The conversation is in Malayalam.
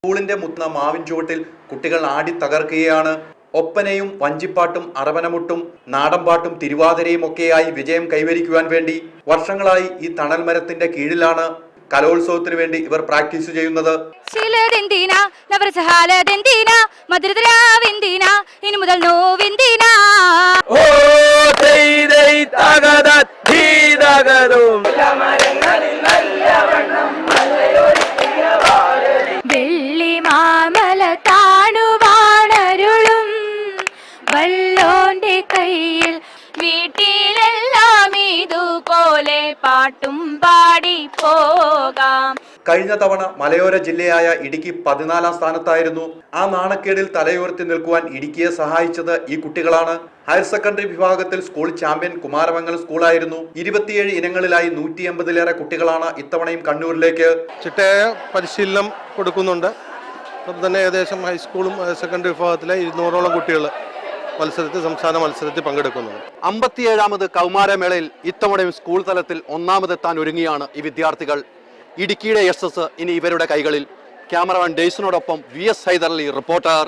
സ്കൂളിന്റെ മുത്തുന്ന മാവിൻ ചുവട്ടിൽ കുട്ടികൾ ആടി തകർക്കുകയാണ്. ഒപ്പനയും വഞ്ചിപ്പാട്ടും അറവനമുട്ടും നാടൻപാട്ടും തിരുവാതിരയും ഒക്കെയായി വിജയം കൈവരിക്കുവാൻ വേണ്ടി വർഷങ്ങളായി ഈ തണൽ മരത്തിന്റെ കീഴിലാണ് കലോത്സവത്തിന് വേണ്ടി ഇവർ പ്രാക്ടീസ് ചെയ്യുന്നത്. ഇനി മുതൽ നോവിന്തിനാ വെള്ളി മാമല താണുവാണരുളും വല്ലോന്റെ കയ്യിൽ വീട്ടിലെല്ലാം ഇതുപോലെ പാട്ടും പാടി പോകാം. കഴിഞ്ഞ തവണ മലയോര ജില്ലയായ ഇടുക്കി 14ാം സ്ഥാനത്തായിരുന്നു. ആ നാണക്കേടിൽ തലയുയർത്തി നിൽക്കുവാൻ ഇടുക്കിയെ സഹായിച്ചത് ഈ കുട്ടികളാണ്. ഹയർ സെക്കൻഡറി വിഭാഗത്തിൽ സ്കൂൾ ചാമ്പ്യൻ കുമാരമംഗലം സ്കൂളായിരുന്നു. 27 ഇനങ്ങളിലായി 180-ലേറെ കുട്ടികളാണ് ഇത്തവണയും കണ്ണൂരിലേക്ക്. ചിട്ടയായ പരിശീലനം കൊടുക്കുന്നുണ്ട്. അപ്പം തന്നെ ഏകദേശം ഹൈസ്കൂളും ഹയർ സെക്കൻഡറി വിഭാഗത്തിലെ 200ഓളം കുട്ടികൾ സംസ്ഥാന മത്സരത്തിൽ പങ്കെടുക്കുന്നുണ്ട്. 57ാമത് കൗമാരമേളയിൽ ഇത്തവണയും സ്കൂൾ തലത്തിൽ ഒന്നാമതെത്താൻ ഒരുങ്ങിയാണ് ഈ വിദ്യാർത്ഥികൾ. ഇടുക്കിയുടെ യശസ് ഇനി ഇവരുടെ കൈകളിൽ. ക്യാമറമാൻ ഡെയ്സനോടൊപ്പം VS ഹൈദരലി, റിപ്പോർട്ടർ